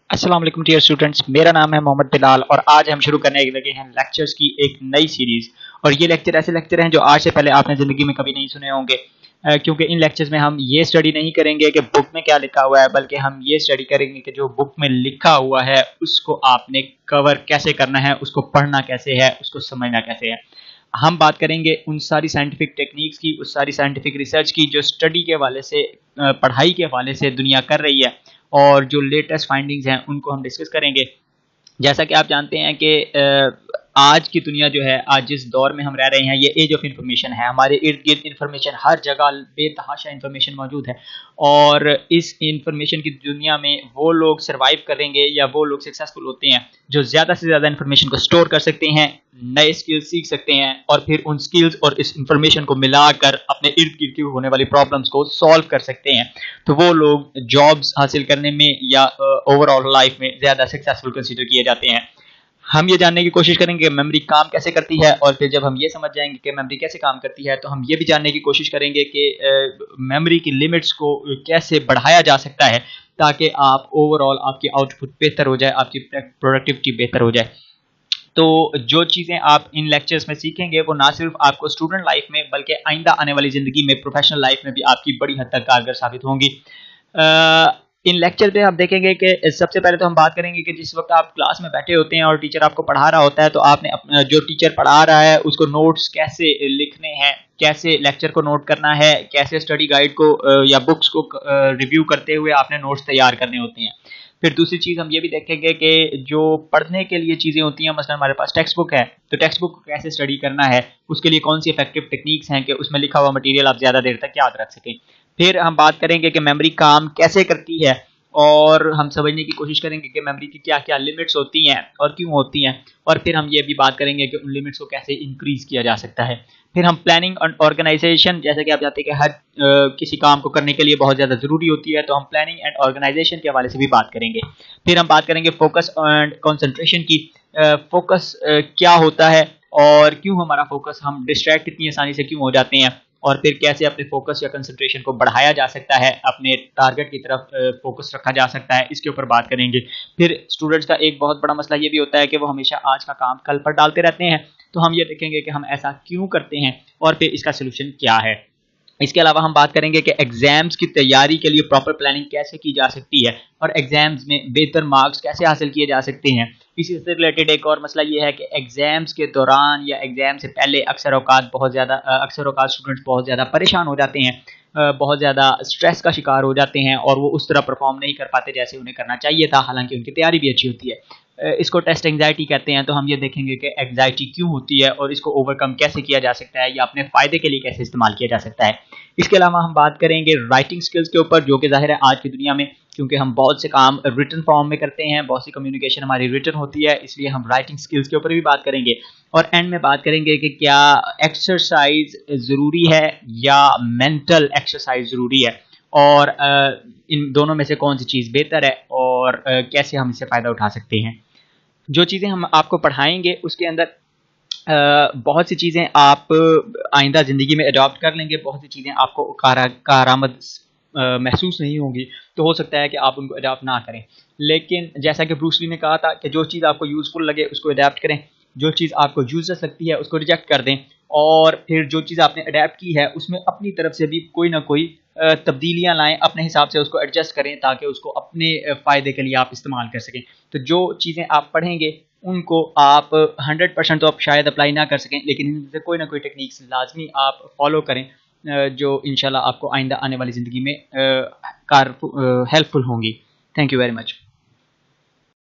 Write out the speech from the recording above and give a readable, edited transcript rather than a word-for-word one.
अस्सलाम वालेकुम dear students, मेरा नाम है मोहम्मद बिलाल और आज हम शुरू करने लगे हैं लेक्चर्स की एक नई सीरीज़। और ये लेक्चर ऐसे लेक्चर हैं जो आज से पहले आपने ज़िंदगी में कभी नहीं सुने होंगे, क्योंकि इन लेक्चर्स में हम ये स्टडी नहीं करेंगे कि बुक में क्या लिखा हुआ है, बल्कि हम ये स्टडी करेंगे कि जो बुक में लिखा हुआ है उसको आपने कवर कैसे करना है, उसको पढ़ना कैसे है, उसको समझना कैसे है। हम बात करेंगे उन सारी साइंटिफिक टेक्निक्स की, उस सारी साइंटिफिक रिसर्च की जो स्टडी के हवाले से, पढ़ाई के हवाले से दुनिया कर रही है, और जो लेटेस्ट फाइंडिंग्स हैं उनको हम डिस्कस करेंगे। जैसा कि आप जानते हैं कि आज की दुनिया जो है, आज जिस दौर में हम रह रहे हैं, ये एज ऑफ इंफॉर्मेशन है। हमारे इर्द गिर्द इंफॉर्मेशन हर जगह बेतहाशा इंफॉर्मेशन मौजूद है, और इस इंफॉर्मेशन की दुनिया में वो लोग सरवाइव करेंगे या वो लोग सक्सेसफुल होते हैं जो ज़्यादा से ज़्यादा इंफॉर्मेशन को स्टोर कर सकते हैं, नए स्किल्स सीख सकते हैं, और फिर उन स्किल्स और इस इंफॉर्मेशन को मिलाकर अपने इर्द गिर्द की होने वाली प्रॉब्लम्स को सॉल्व कर सकते हैं। तो वो लोग जॉब्स हासिल करने में या ओवरऑल लाइफ में ज़्यादा सक्सेसफुल कंसीडर किए जाते हैं। हम ये जानने की कोशिश करेंगे कि मेमोरी काम कैसे करती है, और फिर जब हम ये समझ जाएंगे कि मेमोरी कैसे काम करती है, तो हम ये भी जानने की कोशिश करेंगे कि मेमोरी की लिमिट्स को कैसे बढ़ाया जा सकता है, ताकि आप ओवरऑल आपकी आउटपुट बेहतर हो जाए, आपकी प्रोडक्टिविटी बेहतर हो जाए। तो जो चीज़ें आप इन लेक्चर्स में सीखेंगे वो ना सिर्फ आपको स्टूडेंट लाइफ में, बल्कि आइंदा आने वाली ज़िंदगी में, प्रोफेशनल लाइफ में भी आपकी बड़ी हद तक कारगर साबित होंगी। इन लेक्चर पे आप देखेंगे कि सबसे पहले तो हम बात करेंगे कि जिस वक्त आप क्लास में बैठे होते हैं और टीचर आपको पढ़ा रहा होता है, तो आपने अपना जो टीचर पढ़ा रहा है उसको नोट्स कैसे लिखने हैं, कैसे लेक्चर को नोट करना है, कैसे स्टडी गाइड को या बुक्स को रिव्यू करते हुए आपने नोट्स तैयार करने होते हैं। फिर दूसरी चीज़ हम ये भी देखेंगे कि जो पढ़ने के लिए चीज़ें होती हैं, मसलन हमारे पास टेक्स्ट बुक है, तो टेक्स्ट बुक को कैसे स्टडी करना है, उसके लिए कौन सी इफेक्टिव टेक्निक्स हैं कि उसमें लिखा हुआ मटेरियल आप ज़्यादा देर तक याद रख सकें। फिर हम बात करेंगे कि मेमोरी काम कैसे करती है, और हम समझने की कोशिश करेंगे कि मेमोरी की क्या क्या लिमिट्स होती हैं और क्यों होती हैं। और फिर हम ये भी बात करेंगे कि उन लिमिट्स को कैसे इंक्रीज़ किया जा सकता है। फिर हम प्लानिंग और ऑर्गेनाइजेशन, जैसे कि आप जानते हैं कि हर किसी काम को करने के लिए बहुत ज़्यादा ज़रूरी होती है, तो हम प्लानिंग एंड ऑर्गेनाइजेशन के हवाले से भी बात करेंगे। फिर हम बात करेंगे फोकस एंड कंसंट्रेशन की। फोकस क्या होता है और क्यों हमारा फोकस, हम डिस्ट्रैक्ट इतनी आसानी से क्यों हो जाते हैं, और फिर कैसे अपने फोकस या कंसंट्रेशन को बढ़ाया जा सकता है, अपने टारगेट की तरफ फोकस रखा जा सकता है, इसके ऊपर बात करेंगे। फिर स्टूडेंट्स का एक बहुत बड़ा मसला ये भी होता है कि वो हमेशा आज का काम कल पर डालते रहते हैं, तो हम ये देखेंगे कि हम ऐसा क्यों करते हैं और फिर इसका सोल्यूशन क्या है। इसके अलावा हम बात करेंगे कि एग्जाम्स की तैयारी के लिए प्रॉपर प्लानिंग कैसे की जा सकती है, और एग्जाम्स में बेहतर मार्क्स कैसे हासिल किए जा सकते हैं। इसी से रिलेटेड एक और मसला ये है कि एग्जाम्स के दौरान या एग्जाम से पहले अक्सर औकात स्टूडेंट्स बहुत ज़्यादा परेशान हो जाते हैं, बहुत ज़्यादा स्ट्रेस का शिकार हो जाते हैं, और वो उस तरह परफॉर्म नहीं कर पाते जैसे उन्हें करना चाहिए था, हालांकि उनकी तैयारी भी अच्छी होती है। इसको टेस्ट एंग्जाइटी कहते हैं। तो हम ये देखेंगे कि एंग्जाइटी क्यों होती है और इसको ओवरकम कैसे किया जा सकता है, या अपने फ़ायदे के लिए कैसे इस्तेमाल किया जा सकता है। इसके अलावा हम बात करेंगे राइटिंग स्किल्स के ऊपर, जो कि ज़ाहिर है आज की दुनिया में, क्योंकि हम बहुत से काम रिटन फॉर्म में करते हैं, बहुत सी कम्युनिकेशन हमारी रिटन होती है, इसलिए हम राइटिंग स्किल्स के ऊपर भी बात करेंगे। और एंड में बात करेंगे कि क्या एक्सरसाइज ज़रूरी है या मेंटल एक्सरसाइज ज़रूरी है, और इन दोनों में से कौन सी चीज़ बेहतर है, और कैसे हम इससे फ़ायदा उठा सकते हैं। जो चीज़ें हम आपको पढ़ाएंगे उसके अंदर बहुत सी चीज़ें आप आइंदा ज़िंदगी में अडॉप्ट कर लेंगे, बहुत सी चीज़ें आपको कारामद महसूस नहीं होंगी, तो हो सकता है कि आप उनको अडॉप्ट ना करें। लेकिन जैसा कि ब्रूस ली ने कहा था कि जो चीज़ आपको यूज़फुल लगे उसको अडॉप्ट करें, जो चीज़ आपको यूजलेस लगती है उसको रिजेक्ट कर दें, और फिर जो चीज़ आपने अडैप्ट की है उसमें अपनी तरफ से भी कोई ना कोई तब्दीलियाँ लाएं, अपने हिसाब से उसको एडजस्ट करें, ताकि उसको अपने फ़ायदे के लिए आप इस्तेमाल कर सकें। तो जो चीज़ें आप पढ़ेंगे उनको आप 100% तो आप शायद अप्लाई ना कर सकें, लेकिन इनसे कोई ना कोई टेक्निक्स लाजमी आप फॉलो करें, जो इंशाल्लाह आपको आइंदा आने वाली ज़िंदगी में हेल्पफुल होंगी। Thank you very much.